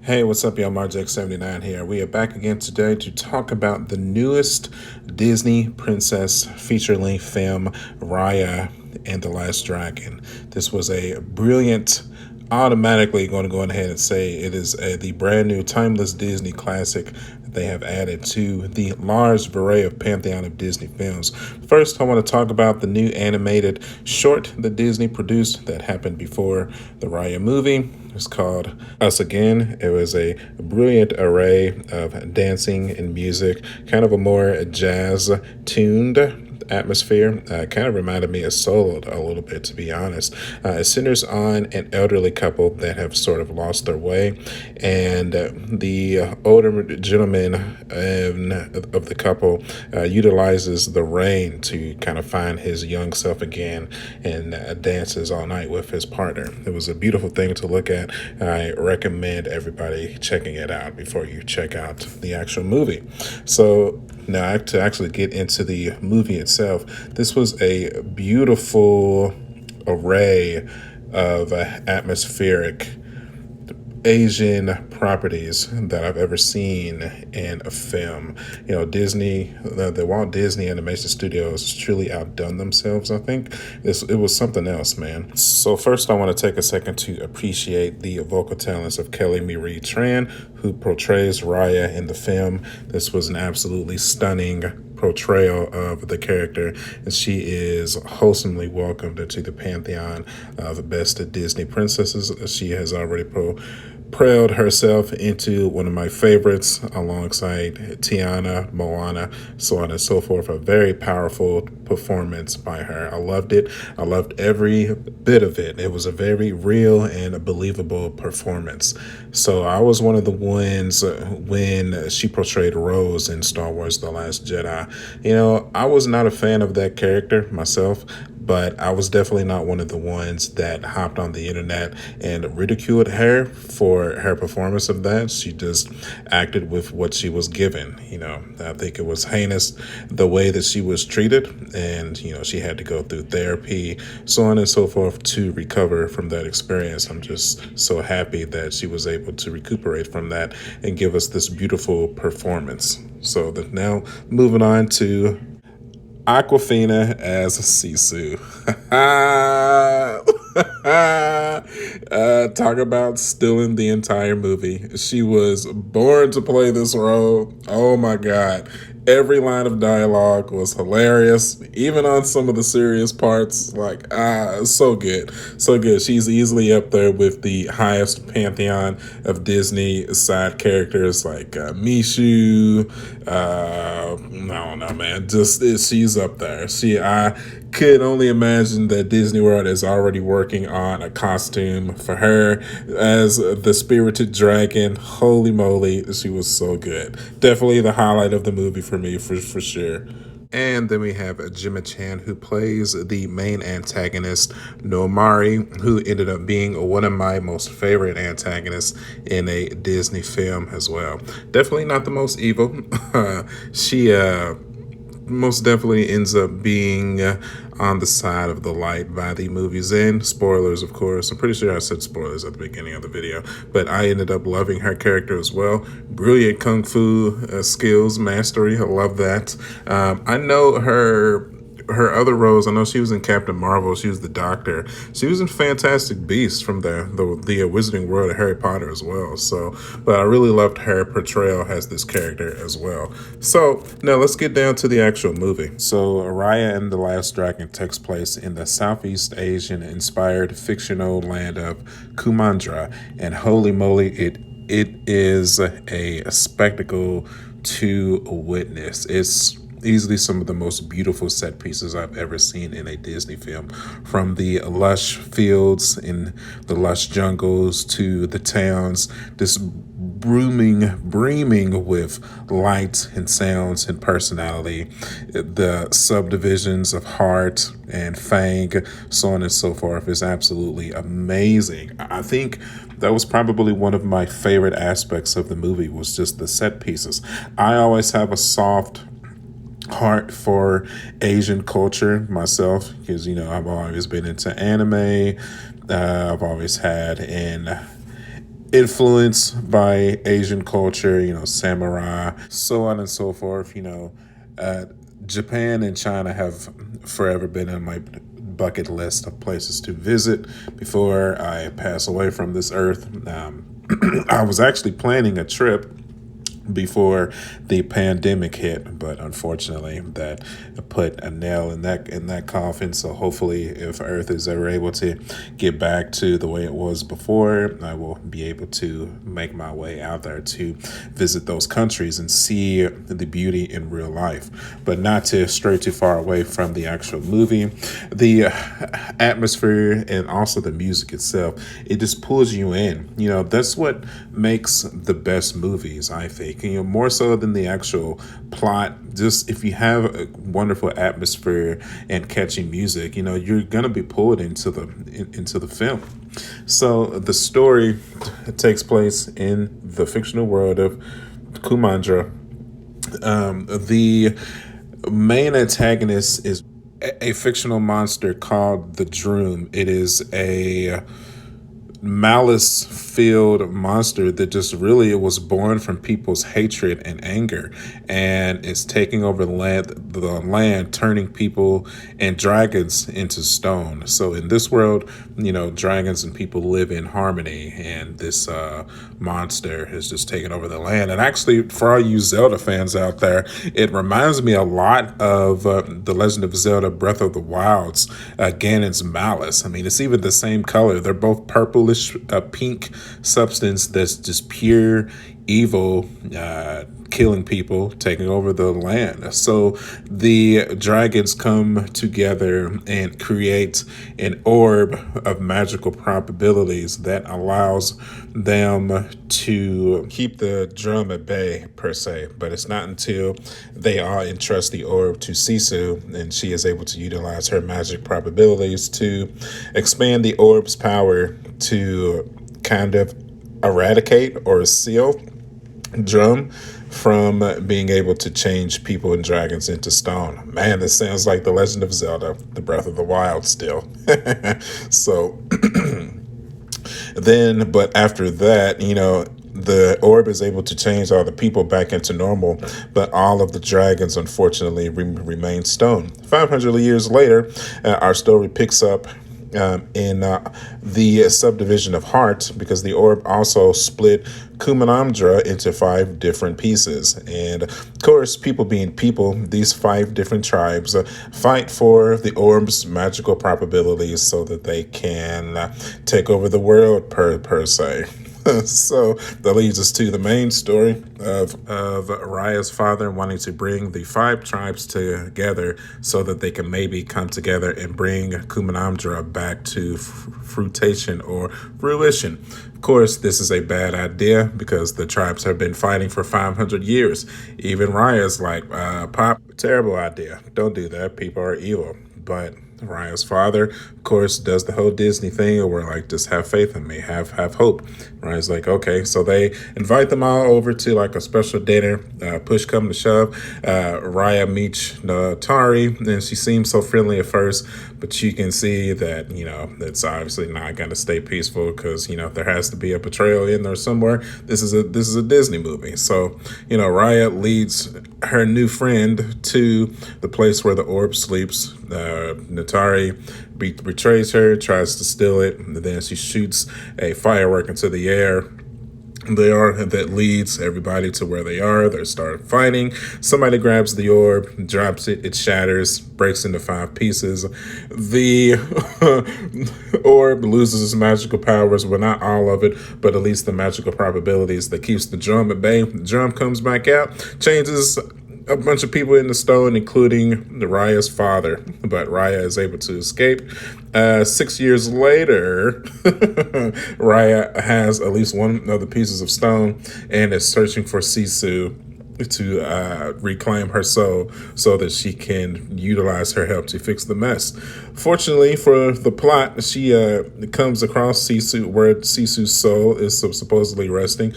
Hey, what's up, y'all? Marjack79 here. We are back again today to talk about the newest Disney princess feature length film, Raya and the Last Dragon. This was a brilliant, automatically going to go ahead and say it is the brand new timeless Disney classic that they have added to the large array of pantheon of Disney films. First, I want to talk about the new animated short that Disney produced that happened before the Raya movie. It's called Us Again. It was a brilliant array of dancing and music, kind of a more jazz tuned atmosphere. Kind of reminded me of Soul a little bit, to be honest. It centers on an elderly couple that have sort of lost their way, and the older gentleman of the couple utilizes the rain to kind of find his young self again and dances all night with his partner. It was a beautiful thing to look at. I recommend everybody checking it out before you check out the actual movie. So now, to actually get into the movie itself, this was a beautiful array of atmospheric Asian properties that I've ever seen in a film. You know, Disney, the Walt Disney Animation Studios truly outdone themselves. I think it was something else, man. So first, I want to take a second to appreciate the vocal talents of Kelly Marie Tran, who portrays Raya in the film. This was an absolutely stunning portrayal of the character, and she is wholesomely welcomed into the pantheon of the best Disney princesses. She has already propelled herself into one of my favorites alongside Tiana, Moana, so on and so forth. A very powerful performance by her. I loved it. I loved every bit of it. It was a very real and a believable performance. So I was one of the ones when she portrayed Rose in Star Wars The Last Jedi. You know, I was not a fan of that character myself, but I was definitely not one of the ones that hopped on the internet and ridiculed her for her performance of that. She just acted with what she was given. You know, I think it was heinous the way that she was treated, and, you know, she had to go through therapy, so on and so forth, to recover from that experience. I'm just so happy that she was able to recuperate from that and give us this beautiful performance. So that now moving on to Aquafina as Sisu. Talk about stealing the entire movie. She was born to play this role. Oh my God. Every line of dialogue was hilarious, even on some of the serious parts. Like, so good. So good. She's easily up there with the highest pantheon of Disney side characters like Mishu. No, no, man. She's up there. I could only imagine that Disney World is already working on a costume for her as the spirited dragon. Holy moly, she was so good. Definitely the highlight of the movie for me, for sure. And then we have Gemma Chan, who plays the main antagonist, Nomari, who ended up being one of my most favorite antagonists in a Disney film as well. Definitely not the most evil. She most definitely ends up being on the side of the light by the movie's end. Spoilers, of course. I'm pretty sure I said spoilers at the beginning of the video, but I ended up loving her character as well. Brilliant kung fu skills, mastery. I love that. I know her other roles. I know she was in Captain Marvel. She was the Doctor. She was in Fantastic Beasts from the Wizarding World of Harry Potter as well. So, but I really loved her portrayal as this character as well. So now let's get down to the actual movie. So Raya and the Last Dragon takes place in the Southeast Asian inspired fictional land of Kumandra, and holy moly, it is a spectacle to witness. It's easily some of the most beautiful set pieces I've ever seen in a Disney film. From the lush fields in the lush jungles to the towns, this breaming with light and sounds and personality. The subdivisions of Heart and Fang, so on and so forth, is absolutely amazing. I think that was probably one of my favorite aspects of the movie, was just the set pieces. I always have a soft heart for Asian culture myself, because, you know, I've always been into anime. I've always had an influenced by Asian culture, samurai, so on and so forth. Uh, Japan and China have forever been on my bucket list of places to visit before I pass away from this earth. I was actually planning a trip before the pandemic hit, but unfortunately that put a nail in that coffin. So hopefully, if Earth is ever able to get back to the way it was before, I will be able to make my way out there to visit those countries and see the beauty in real life, but not to stray too far away from the actual movie. The atmosphere and also the music itself, it just pulls you in. That's what makes the best movies, I think. More so than the actual plot. Just if you have a wonderful atmosphere and catchy music, you're gonna be pulled into the film. So the story takes place in the fictional world of Kumandra. The main antagonist is a fictional monster called the Droom. It is a malice filled monster that just really was born from people's hatred and anger, and it's taking over the land, turning people and dragons into stone. So in this world, dragons and people live in harmony, and this monster has just taken over the land. And actually, for all you Zelda fans out there, it reminds me a lot of the Legend of Zelda Breath of the Wild's Ganon's malice. I mean, it's even the same color. They're both purplish pink substance that's just pure evil, killing people, taking over the land. So the dragons come together and create an orb of magical probabilities that allows them to keep the drum at bay, per se. But it's not until they all entrust the orb to Sisu, and she is able to utilize her magic probabilities to expand the orb's power to kind of eradicate or seal Drum from being able to change people and dragons into stone. Man, this sounds like The Legend of Zelda, The Breath of the Wild still. So then, but after that, the orb is able to change all the people back into normal, but all of the dragons, unfortunately, remain stone. 500 years later, our story picks up in the subdivision of Heart, because the orb also split Kumanamdra into 5 different pieces. And of course, people being people, these 5 different tribes fight for the orb's magical probabilities so that they can take over the world, per se. So that leads us to the main story of Raya's father wanting to bring the 5 tribes together so that they can maybe come together and bring Kumanamdra back to fruition or fruition. Of course, this is a bad idea because the tribes have been fighting for 500 years. Even Raya's like, Pop, terrible idea. Don't do that. People are evil. But Raya's father, of course, does the whole Disney thing where like, just have faith in me, have hope. Raya's like, okay. So they invite them all over to like a special dinner. Push come to shove, Raya meets Tari, and she seems so friendly at first, but you can see that it's obviously not going to stay peaceful because there has to be a betrayal in there somewhere. This is a Disney movie, so Raya leads her new friend to the place where the orb sleeps. Natari betrays her, tries to steal it, and then she shoots a firework into the air. That leads everybody to where they are. They start fighting. Somebody grabs the orb, drops it, it shatters, breaks into 5 pieces. The orb loses its magical powers, well, not all of it, but at least the magical probabilities that keeps the drum at bay. The drum comes back out, changes a bunch of people in the stone, including the Raya's father, but Raya is able to escape. 6 years later, Raya has at least one of the pieces of stone and is searching for Sisu to reclaim her soul so that she can utilize her help to fix the mess. Fortunately for the plot, she comes across Sisu, where Sisu's soul is supposedly resting.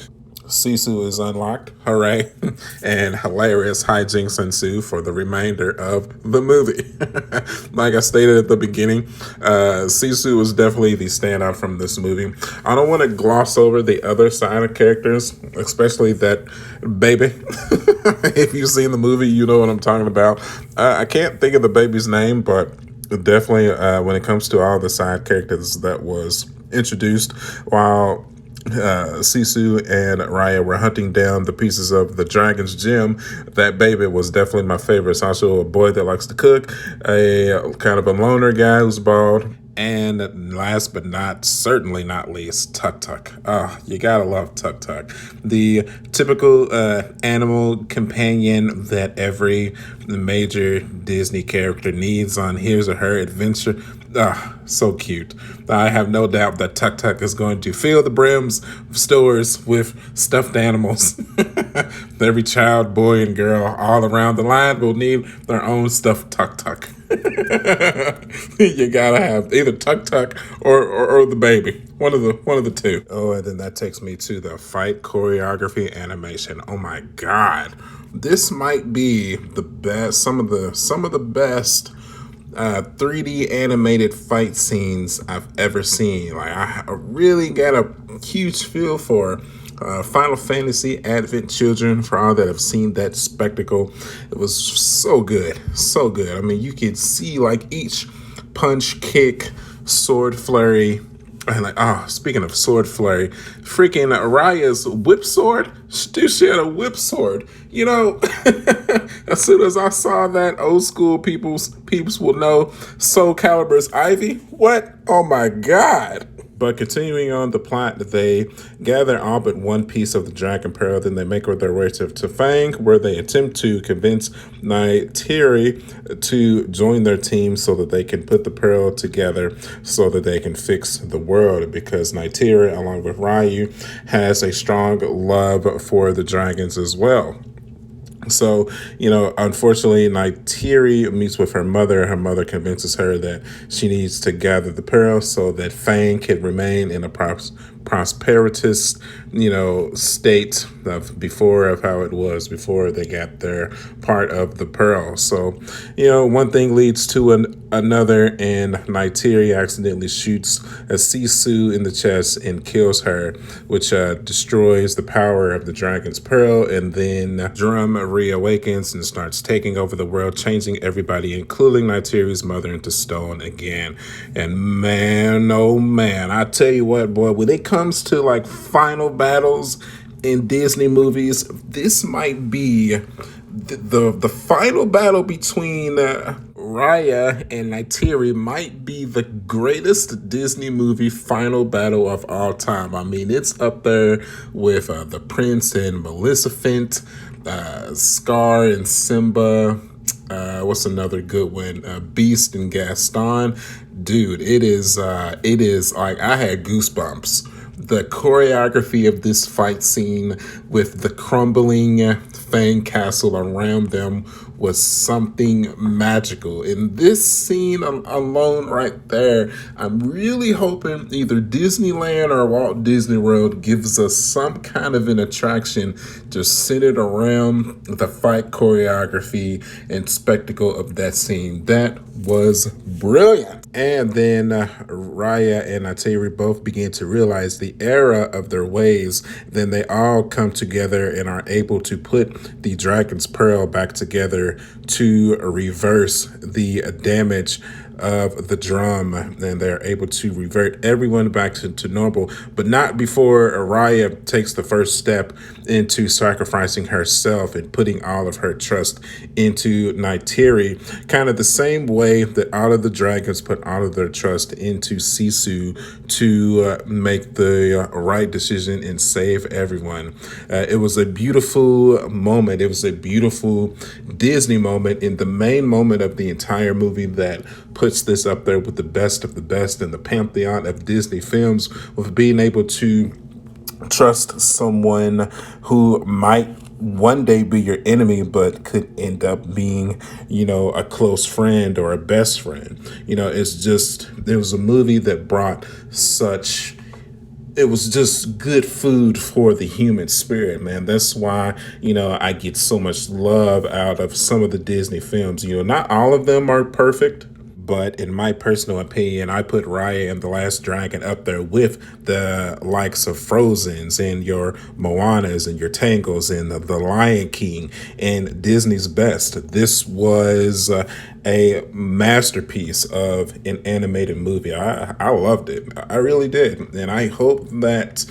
Sisu is unlocked, hooray, and hilarious hijinks ensue for the remainder of the movie. Like I stated at the beginning, Sisu was definitely the standout from this movie. I don't want to gloss over the other side of characters, especially that baby. If you've seen the movie, you know what I'm talking about. I can't think of the baby's name, but definitely when it comes to all the side characters that was introduced while Sisu and Raya were hunting down the pieces of the dragon's gem, that baby was definitely my favorite. It's also a boy that likes to cook, a kind of a loner guy who's bald, and last but not certainly not least, Tuk Tuk. Oh, you gotta love Tuk Tuk, the typical animal companion that every major Disney character needs on his or her adventure. Ah, so cute. I have no doubt that Tuk Tuk is going to fill the brims of stores with stuffed animals. Every child, boy, and girl all around the line will need their own stuffed Tuk Tuk. You gotta have either Tuk Tuk or the baby. One of the two. Oh, and then that takes me to the fight choreography animation. Oh my god. This might be the best, some of the best 3D animated fight scenes I've ever seen. Like, I really got a huge feel for Final Fantasy Advent Children, for all that have seen that spectacle. It was so good, so good. I mean, you could see like each punch, kick, sword flurry. And like, oh, speaking of sword flurry, freaking Raya's whip sword, she had a whip sword. You know, as soon as I saw that, old school peeps will know Soul Calibur's Ivy. What? Oh my God. But continuing on the plot, they gather all but one piece of the Dragon Pearl, then they make their way to Fang, where they attempt to convince Neytiri to join their team so that they can put the Pearl together so that they can fix the world, because Neytiri, along with Ryu, has a strong love for the dragons as well. So, you know, unfortunately, Neytiri meets with her mother. Her mother convinces her that she needs to gather the pearl so that Fang can remain in a prosperous, you know, state of how it was before they got their part of the pearl. So, you know, one thing leads to another, and Neytiri accidentally shoots a Sisu in the chest and kills her, which destroys the power of the dragon's pearl. And then Drum reawakens and starts taking over the world, changing everybody, including Neytiri's mother, into stone again. And man, oh man, I tell you what, boy, when it comes to like final battles in Disney movies, this might be the final battle between Raya and Neytiri might be the greatest Disney movie final battle of all time. I mean, it's up there with The Prince and Maleficent, Scar and Simba. What's another good one? Beast and Gaston. Dude, it is like I had goosebumps. The choreography of this fight scene with the crumbling Fang Castle around them was something magical. In this scene alone right there, I'm really hoping either Disneyland or Walt Disney World gives us some kind of an attraction just centered around the fight choreography and spectacle of that scene. That was brilliant. And then Raya and Neytiri both begin to realize the error of their ways. Then they all come together and are able to put the Dragon's Pearl back together to reverse the damage of the drum, and they're able to revert everyone back to normal, but not before Raya takes the first step into sacrificing herself and putting all of her trust into Neytiri, kind of the same way that all of the dragons put all of their trust into Sisu to make the right decision and save everyone. It was a beautiful moment. It was a beautiful Disney moment, in the main moment of the entire movie that puts this up there with the best of the best in the pantheon of Disney films, with being able to trust someone who might one day be your enemy, but could end up being, you know, a close friend or a best friend. You know, it was a movie that brought such it was just good food for the human spirit, man. That's why, I get so much love out of some of the Disney films. Not all of them are perfect, but in my personal opinion, I put Raya and the Last Dragon up there with the likes of Frozen's and your Moanas and your Tangles and the Lion King and Disney's best. This was a masterpiece of an animated movie. I loved it. I really did. And I hope that,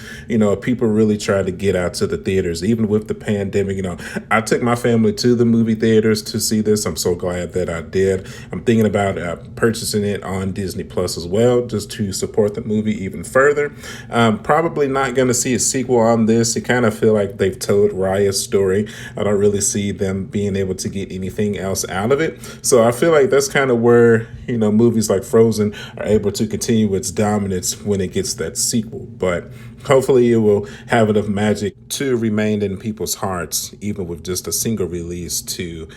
people really try to get out to the theaters, even with the pandemic. I took my family to the movie theaters to see this. I'm so glad that I did. I'm thinking about purchasing it on Disney Plus as well, just to support the movie even further. Probably not going to see a sequel on this. I kind of feel like they've told Raya's story. I don't really see them being able to get anything else out of it. So I feel like that's kind of where, movies like Frozen are able to continue its dominance when it gets that sequel. But hopefully it will have enough magic to remain in people's hearts, even with just a single release to,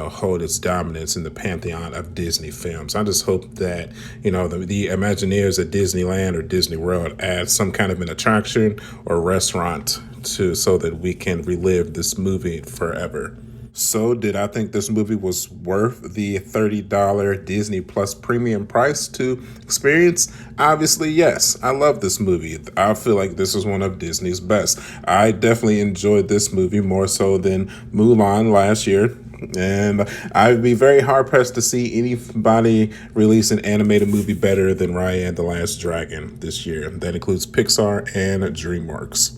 hold its dominance in the pantheon of Disney films. I just hope that, the Imagineers at Disneyland or Disney World add some kind of an attraction or restaurant so that we can relive this movie forever. So, did I think this movie was worth the $30 Disney Plus premium price to experience? Obviously, yes. I love this movie. I feel like this is one of Disney's best. I definitely enjoyed this movie more so than Mulan last year. And I'd be very hard pressed to see anybody release an animated movie better than Raya and the Last Dragon this year. That includes Pixar and DreamWorks.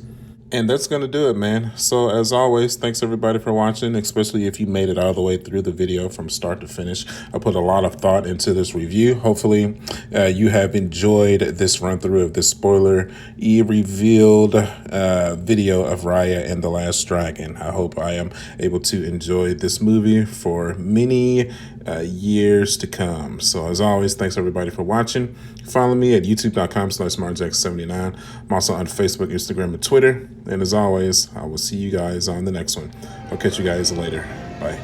And that's going to do it, man. So as always, thanks everybody for watching, especially if you made it all the way through the video from start to finish. I put a lot of thought into this review. Hopefully you have enjoyed this run through of this spoiler-revealed video of Raya and the Last Dragon. I hope I am able to enjoy this movie for many years to come. So as always, thanks everybody for watching. Follow me at youtube.com/marjack79. I'm also on Facebook, Instagram, and Twitter. And as always, I will see you guys on the next one. I'll catch you guys later. Bye.